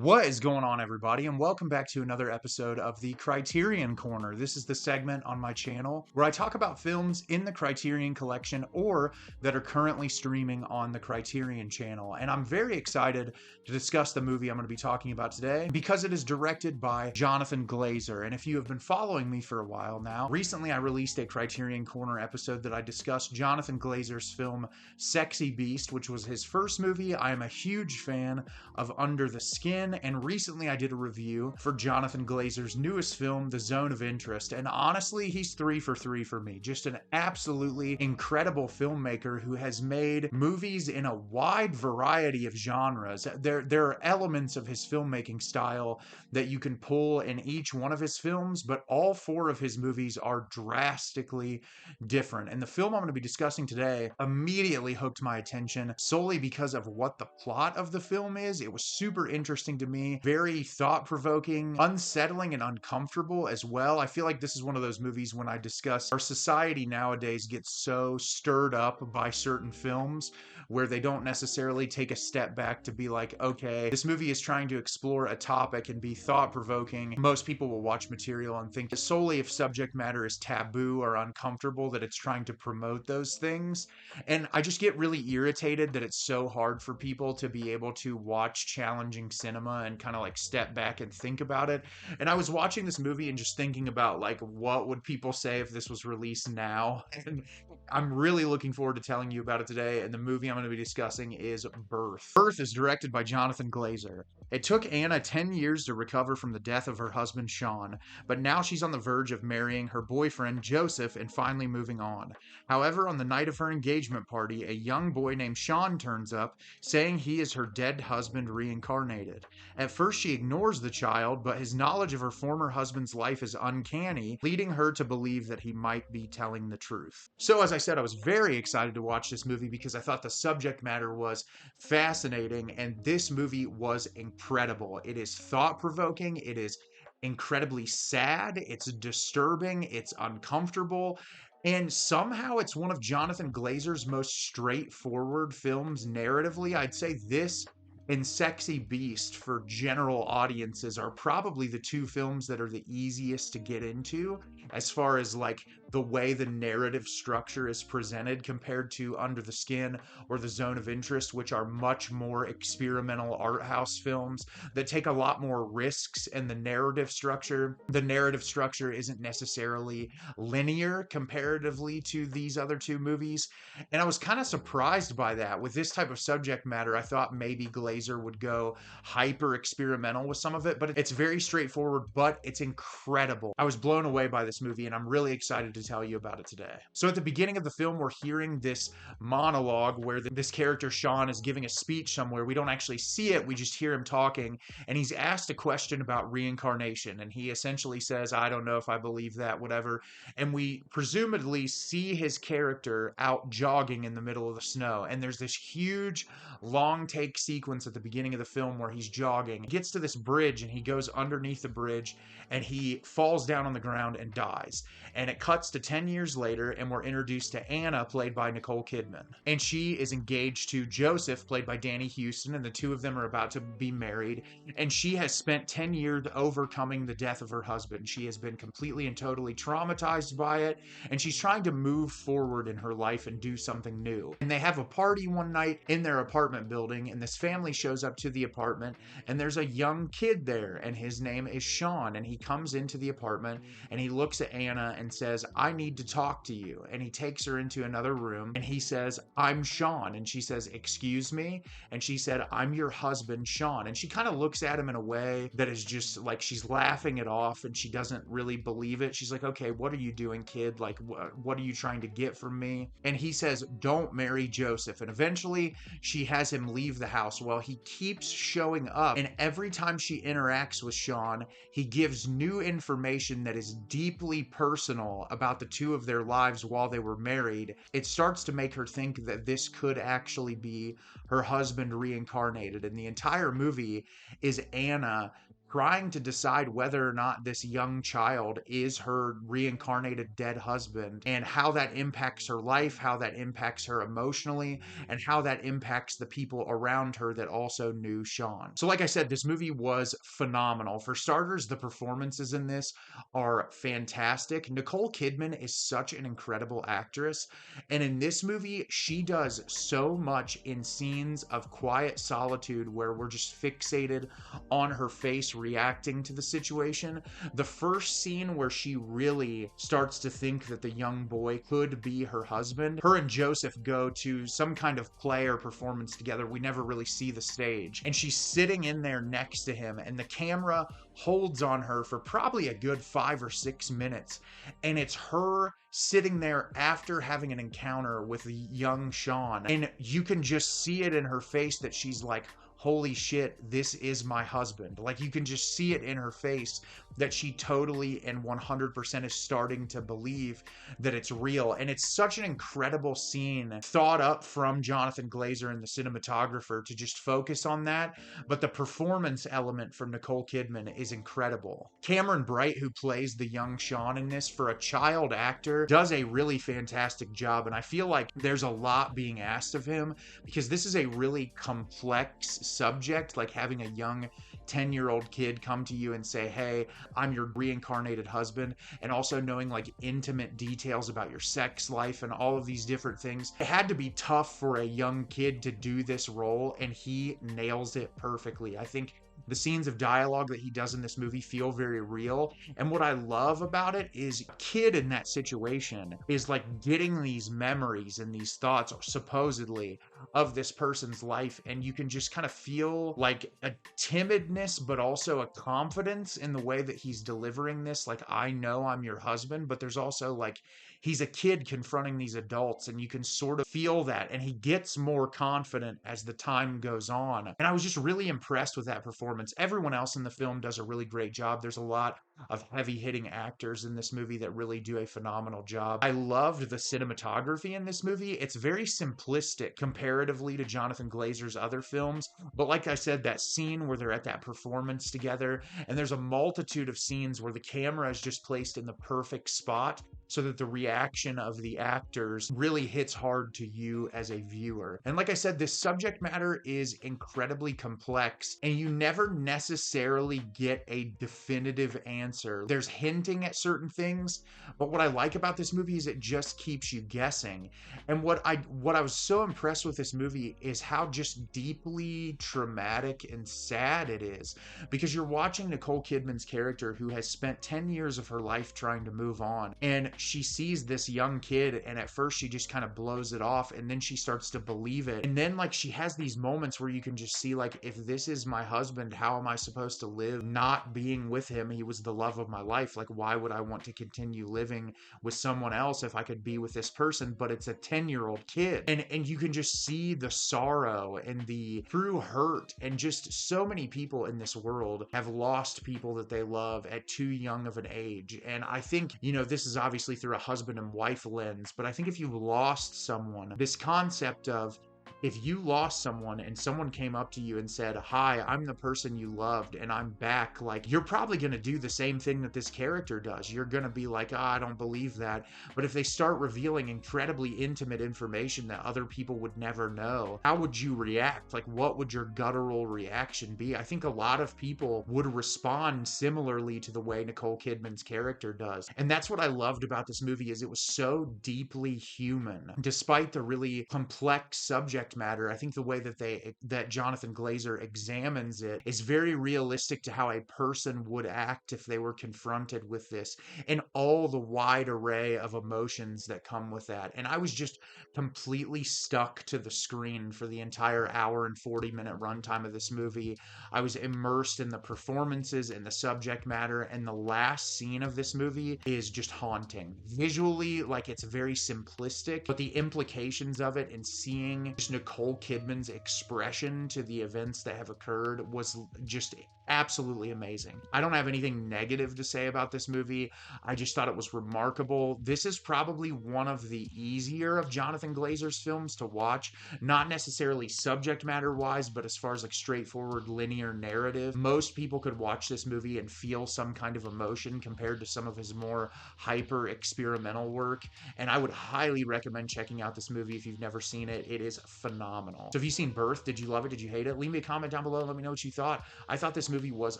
What is going on, everybody, and welcome back to another episode of the Criterion Corner. This is the segment on my channel where I talk about films in the Criterion collection or that are currently streaming on the Criterion channel. And I'm very excited to discuss the movie I'm going to be talking about today because it is directed by Jonathan Glazer. And if you have been following me for a while now, recently I released a Criterion Corner episode that I discussed Jonathan Glazer's film Sexy Beast, which was his first movie. I am a huge fan of Under the Skin. And recently I did a review for Jonathan Glazer's newest film, The Zone of Interest, and honestly, he's 3 for 3 for me. Just an absolutely incredible filmmaker who has made movies in a wide variety of genres. There are elements of his filmmaking style that you can pull in each one of his films, but all 4 of his movies are drastically different. And the film I'm going to be discussing today immediately hooked my attention solely because of what the plot of the film is. It was super interesting to me, very thought-provoking, unsettling, and uncomfortable as well. I feel like this is one of those movies when I discuss our society nowadays gets so stirred up by certain films where they don't necessarily take a step back to be like, okay, this movie is trying to explore a topic and be thought-provoking. Most people will watch material and think solely if subject matter is taboo or uncomfortable that it's trying to promote those things. And I just get really irritated that it's so hard for people to be able to watch challenging cinema and kind of like step back and think about it. And I was watching this movie and just thinking about like, what would people say if this was released now? And I'm really looking forward to telling you about it today. And the movie I'm going to be discussing is Birth. Birth is directed by Jonathan Glazer. It took Anna 10 years to recover from the death of her husband, Sean, but now she's on the verge of marrying her boyfriend, Joseph, and finally moving on. However, on the night of her engagement party, a young boy named Sean turns up, saying he is her dead husband reincarnated. At first, she ignores the child, but his knowledge of her former husband's life is uncanny, leading her to believe that he might be telling the truth. So, as I said, I was very excited to watch this movie because I thought the subject matter was fascinating, and this movie was incredible. It is thought-provoking, it is incredibly sad, it's disturbing, it's uncomfortable, and somehow it's one of Jonathan Glazer's most straightforward films narratively. I'd say this and Sexy Beast for general audiences are probably the 2 films that are the easiest to get into as far as like the way the narrative structure is presented compared to Under the Skin or The Zone of Interest, which are much more experimental art house films that take a lot more risks. And the narrative structure isn't necessarily linear comparatively to these other 2 movies. And I was kind of surprised by that. With this type of subject matter, I thought maybe Glazer would go hyper experimental with some of it, but it's very straightforward, but it's incredible. I was blown away by this movie, and I'm really excited to tell you about it today. So at the beginning of the film, we're hearing this monologue where this character, Sean, is giving a speech somewhere. We don't actually see it, we just hear him talking, and he's asked a question about reincarnation, and he essentially says, I don't know if I believe that, whatever. And we presumably see his character out jogging in the middle of the snow, and there's this huge long take sequence at the beginning of the film where he's jogging. He gets to this bridge and he goes underneath the bridge and he falls down on the ground and dies. And it cuts to 10 years later and we're introduced to Anna, played by Nicole Kidman. And she is engaged to Joseph, played by Danny Huston, and the 2 of them are about to be married. And she has spent 10 years overcoming the death of her husband. She has been completely and totally traumatized by it, and she's trying to move forward in her life and do something new. And they have a party one night in their apartment building, and this family shows up to the apartment, and there's a young kid there, and his name is Sean, and he comes into the apartment, and he looks at Anna and says, I need to talk to you. And he takes her into another room, and he says, I'm Sean. And she says, excuse me? And she said, I'm your husband, Sean. And she kind of looks at him in a way that is just like she's laughing it off, and she doesn't really believe it. She's like, okay, what are you doing, kid? Like, what are you trying to get from me? And he says, don't marry Joseph. And eventually she has him leave the house. Well, he keeps showing up, and every time she interacts with Sean, he gives new information that is deeply personal about the 2 of their lives while they were married. It starts to make her think that this could actually be her husband reincarnated, and the entire movie is Anna trying to decide whether or not this young child is her reincarnated dead husband, and how that impacts her life, how that impacts her emotionally, and how that impacts the people around her that also knew Sean. So like I said, this movie was phenomenal. For starters, the performances in this are fantastic. Nicole Kidman is such an incredible actress, and in this movie, she does so much in scenes of quiet solitude where we're just fixated on her face reacting to the situation. The first scene where she really starts to think that the young boy could be her husband, her and Joseph go to some kind of play or performance together. We never really see the stage. And she's sitting in there next to him, and the camera holds on her for probably a good 5 or 6 minutes. And it's her sitting there after having an encounter with the young Sean. And you can just see it in her face that she's like, holy shit, this is my husband. Like, you can just see it in her face that she totally and 100% is starting to believe that it's real. And it's such an incredible scene thought up from Jonathan Glazer and the cinematographer to just focus on that. But the performance element from Nicole Kidman is incredible. Cameron Bright, who plays the young Sean in this, for a child actor, does a really fantastic job. And I feel like there's a lot being asked of him, because this is a really complex subject, like having a young 10-year-old kid come to you and say, hey, I'm your reincarnated husband, and also knowing like intimate details about your sex life and all of these different things. It had to be tough for a young kid to do this role, and he nails it perfectly. I think the scenes of dialogue that he does in this movie feel very real. And what I love about it is a kid in that situation is like getting these memories and these thoughts, supposedly, of this person's life. And you can just kind of feel like a timidness, but also a confidence in the way that he's delivering this. Like, I know I'm your husband, but there's also like, he's a kid confronting these adults, and you can sort of feel that. And he gets more confident as the time goes on. And I was just really impressed with that performance. Everyone else in the film does a really great job. There's a lot of heavy hitting actors in this movie that really do a phenomenal job. I loved the cinematography in this movie. It's very simplistic comparatively to Jonathan Glazer's other films. But like I said, that scene where they're at that performance together, and there's a multitude of scenes where the camera is just placed in the perfect spot so that the reaction of the actors really hits hard to you as a viewer. And like I said, this subject matter is incredibly complex, and you never necessarily get a definitive answer. There's hinting at certain things, but what I like about this movie is it just keeps you guessing. And what I was so impressed with this movie is how just deeply traumatic and sad it is, because you're watching Nicole Kidman's character, who has spent 10 years of her life trying to move on, and she sees this young kid, and at first she just kind of blows it off, and then she starts to believe it. And then like she has these moments where you can just see, like, if this is my husband, how am I supposed to live not being with him? He was the love of my life. Like, why would I want to continue living with someone else if I could be with this person? But it's a 10-year-old kid. And you can just see the sorrow and the true hurt. And just so many people in this world have lost people that they love at too young of an age. And I think, you know, this is obviously through a husband and wife lens, but I think if you lost someone, this concept of, if you lost someone and someone came up to you and said, hi, I'm the person you loved and I'm back, like, you're probably going to do the same thing that this character does. You're going to be like, I don't believe that. But if they start revealing incredibly intimate information that other people would never know, how would you react? Like, what would your guttural reaction be? I think a lot of people would respond similarly to the way Nicole Kidman's character does. And that's what I loved about this movie, is it was so deeply human. Despite the really complex subject matter, I think the way that Jonathan Glazer examines it is very realistic to how a person would act if they were confronted with this, and all the wide array of emotions that come with that. And I was just completely stuck to the screen for the entire hour and 40-minute runtime of this movie. I was immersed in the performances and the subject matter, and the last scene of this movie is just haunting. Visually, like, it's very simplistic, but the implications of it, and seeing just Nicole Kidman's expression to the events that have occurred was just absolutely amazing. I don't have anything negative to say about this movie. I just thought it was remarkable. This is probably one of the easier of Jonathan Glazer's films to watch, not necessarily subject matter wise, but as far as like straightforward linear narrative. Most people could watch this movie and feel some kind of emotion compared to some of his more hyper experimental work. And I would highly recommend checking out this movie if you've never seen it. It is phenomenal. So have you seen Birth? Did you love it? Did you hate it? Leave me a comment down below and let me know what you thought. I thought this movie was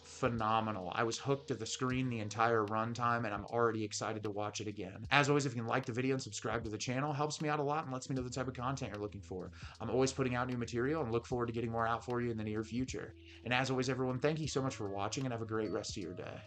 phenomenal. I was hooked to the screen the entire runtime, and I'm already excited to watch it again. As always, if you can like the video and subscribe to the channel, helps me out a lot and lets me know the type of content you're looking for. I'm always putting out new material and look forward to getting more out for you in the near future. And as always, everyone, thank you so much for watching and have a great rest of your day.